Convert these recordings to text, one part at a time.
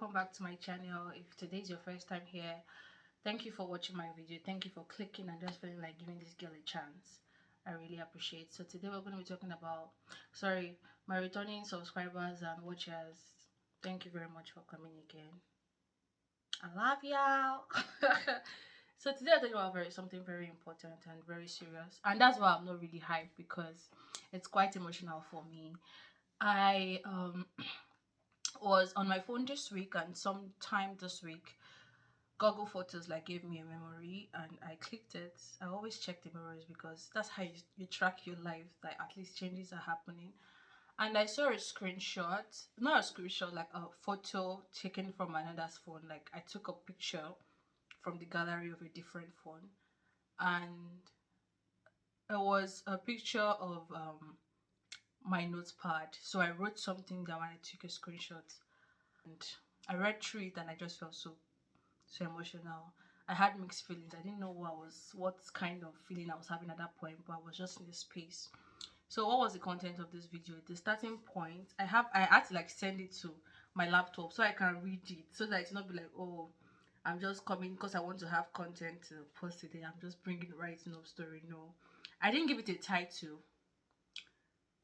welcome back to my channel. If today is your first time here, thank you for watching my video. Thank you for clicking and just feeling like giving this girl a chance. I really appreciate. So today we're going to be talking about, my returning subscribers and watchers. Thank you very much for coming again. I love y'all. So today I'm talking about something very important and very serious, and that's why I'm not really hyped, because it's quite emotional for me. I was on my phone this week, and sometime this week Google Photos like gave me a memory and I clicked it. I always check the memories because that's how you track your life, like at least changes are happening. And I saw a screenshot, not a screenshot, like a photo taken from another's phone. Like I took a picture from the gallery of a different phone, and it was a picture of my notepad. So I wrote something down and I took a screenshot, and I read through it and I just felt so emotional. I had mixed feelings. I didn't know what kind of feeling I was having at that point, but I was just in the space. So what was the content of this video? The starting point, I had to like send it to my laptop so I can read it, so that it's not be like, oh, I'm just coming because I want to have content to post today. I'm just bringing writing up story. No, I didn't give it a title.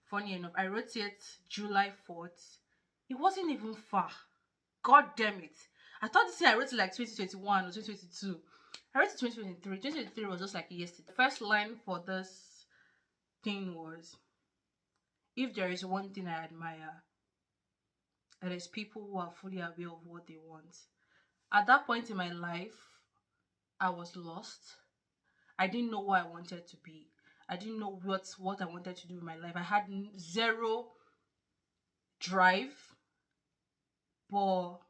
Funny enough, I wrote it July 4th. It wasn't even far. God damn it. I thought this thing I wrote it like 2021 or 2022. I wrote it 2023. 2023 was just like yesterday. The first line for this thing was, if there is one thing I admire, it is people who are fully aware of what they want. At that point in my life, I was lost. I didn't know what I wanted to be. I didn't know what I wanted to do in my life. I had zero drive, but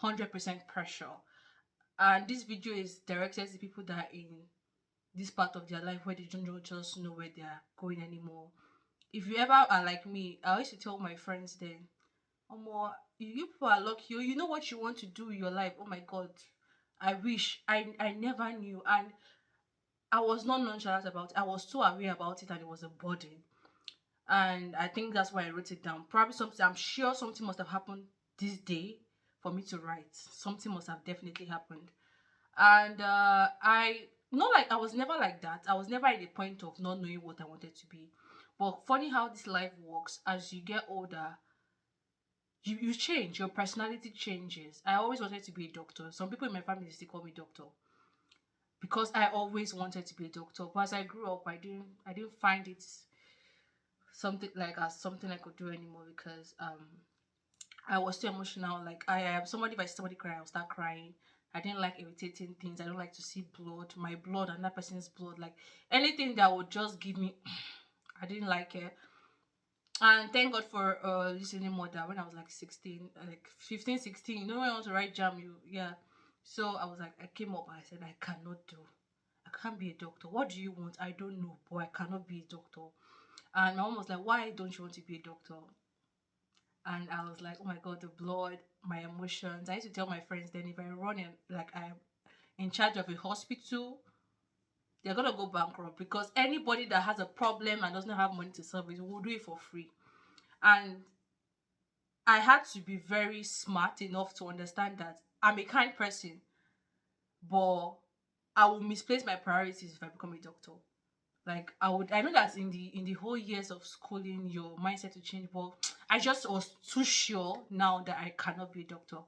100% pressure. And this video is directed to people that are in this part of their life where they don't just know where they are going anymore. If you ever are like me, I used to tell my friends then, oh, you people are lucky. You know what you want to do in your life. Oh my God, I wish I never knew. And I was not nonchalant about it. I was so aware about it, and it was a burden. And I think that's why I wrote it down. Probably something, I'm sure something must have happened this day for me to write. Something must have definitely happened. And I not like I was never like that. I was never at the point of not knowing what I wanted to be. But funny how this life works. As you get older, you change. Your personality changes. I always wanted to be a doctor. Some people in my family still call me doctor, because I always wanted to be a doctor. But as I grew up, I didn't find it something I could do anymore, because I was too emotional. Like I am somebody, if I see somebody cry, I'll start crying. I didn't like irritating things. I don't like to see blood, my blood and that person's blood. Like anything that would just give me I didn't like it. And thank God for listening mother when I was like 16, like 15, 16. You know, when I want to write jam, yeah. So I was like, I came up and I said, I can't be a doctor. What do you want? I don't know, but I cannot be a doctor. And my mom was like, why don't you want to be a doctor? And I was like, oh my God, the blood, my emotions. I used to tell my friends then, if I run in, like I'm in charge of a hospital, they're gonna go bankrupt, because anybody that has a problem and doesn't have money to solve it will do it for free. And I had to be very smart enough to understand that I'm a kind person, but I will misplace my priorities if I become a doctor. Like I know that in the whole years of schooling your mindset will change, but I just was too sure now that I cannot be a doctor.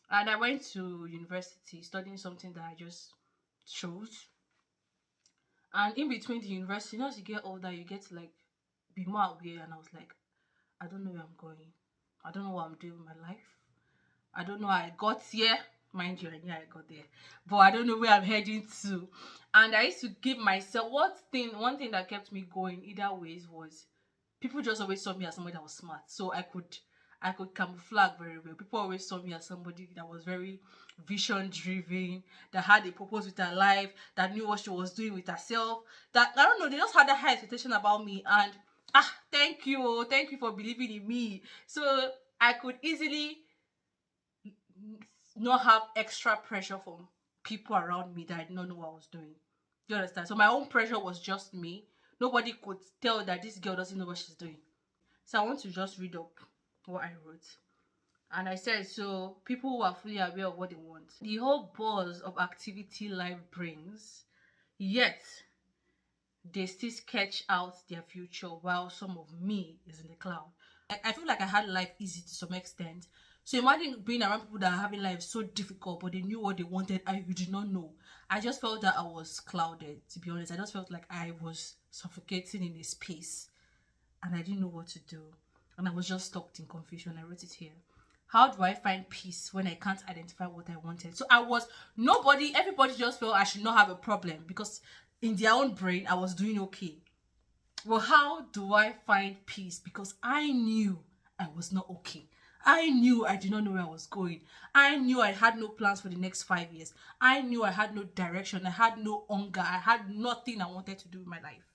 And I went to university studying something that I just chose. And in between the university, as you get older, you get to like be more aware. And I was like, I don't know where I'm going. I don't know what I'm doing with my life. I don't know how I got here. Mind you, I knew I got there. But I don't know where I'm heading to. And I used to give myself one thing that kept me going either ways was, people just always saw me as somebody that was smart. So I could camouflage very well. People always saw me as somebody that was very vision driven, that had a purpose with her life, that knew what she was doing with herself. That I don't know, they just had a high expectation about me. And thank you for believing in me. So I could easily not have extra pressure from people around me that I did not know what I was doing. Do you understand? So my own pressure was just me. Nobody could tell that this girl doesn't know what she's doing. So I want to just read up what I wrote. And I said, so people who are fully aware of what they want. The whole buzz of activity life brings, yet they still sketch out their future while some of me is in the cloud. I feel like I had life easy to some extent. So imagine being around people that are having life so difficult, but they knew what they wanted and you did not know. I just felt that I was clouded, to be honest. I just felt like I was suffocating in a space and I didn't know what to do. And I was just stuck in confusion. I wrote it here. How do I find peace when I can't identify what I wanted? So everybody just felt I should not have a problem because in their own brain, I was doing okay. Well, how do I find peace? Because I knew I was not okay. I knew I did not know where I was going. I knew I had no plans for the next 5 years. I knew I had no direction. I had no hunger. I had nothing I wanted to do with my life.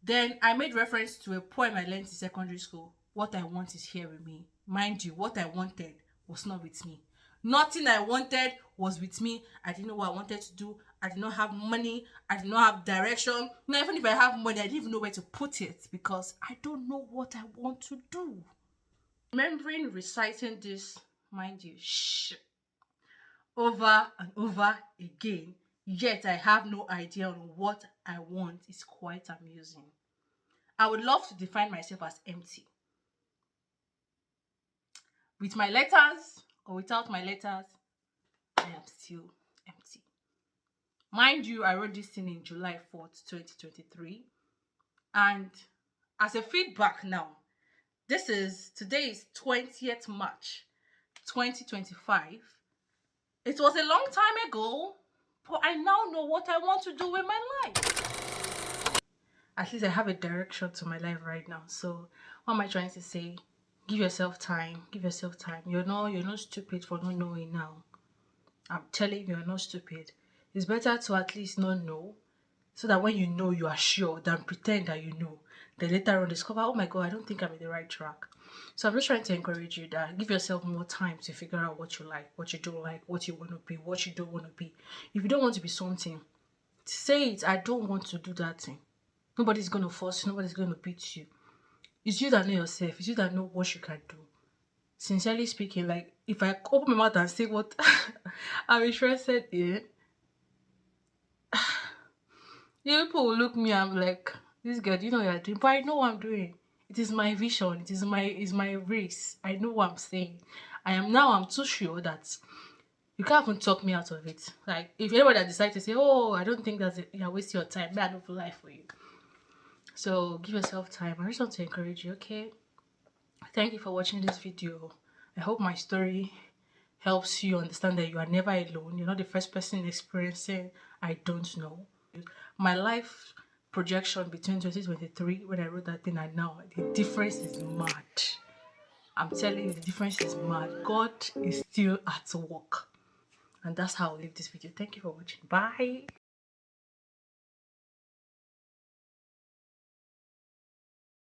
Then I made reference to a poem I learned in secondary school. What I want is here with me. Mind you, what I wanted was not with me. Nothing I wanted was with me. I didn't know what I wanted to do. I did not have money. I did not have direction. Now, even if I have money, I didn't even know where to put it because I don't know what I want to do. Remembering reciting this, mind you, over and over again, yet I have no idea on what I want is quite amusing. I would love to define myself as empty. With my letters or without my letters, I am still empty. Mind you, I wrote this thing in July 4th, 2023. And as a feedback now, today is 20th March, 2025. It was a long time ago, but I now know what I want to do with my life. At least I have a direction to my life right now. So what am I trying to say? Give yourself time. Give yourself time. You're not stupid for not knowing now. I'm telling you, you're not stupid. It's better to at least not know, so that when you know, you are sure, than pretend that you know. Then later on discover, oh my God, I don't think I'm in the right track. So I'm just trying to encourage you that give yourself more time to figure out what you like, what you don't like, what you want to be, what you don't want to be. If you don't want to be something, say it. I don't want to do that thing. Nobody's going to force you. Nobody's going to beat you. It's you that know yourself. It's you that know what you can do. Sincerely speaking, like if I open my mouth and say what I'm interested in, yeah, people will look me. I'm like, this girl, do you know what you're doing? But I know what I'm doing. It is my vision. It's my race. I know what I'm saying. I'm too sure that you can't even talk me out of it. Like if anybody that decides to say, oh, I don't think that's it, you're wasting your time, I don't feel life for you. So give yourself time. I just want to encourage you, okay? Thank you for watching this video. I hope my story helps you understand that you are never alone. You're not the first person experiencing I don't know. My life projection between 2023 when I wrote that thing and now, the difference is mad. I'm telling you, the difference is mad. God is still at work. And that's how I'll leave this video. Thank you for watching. Bye.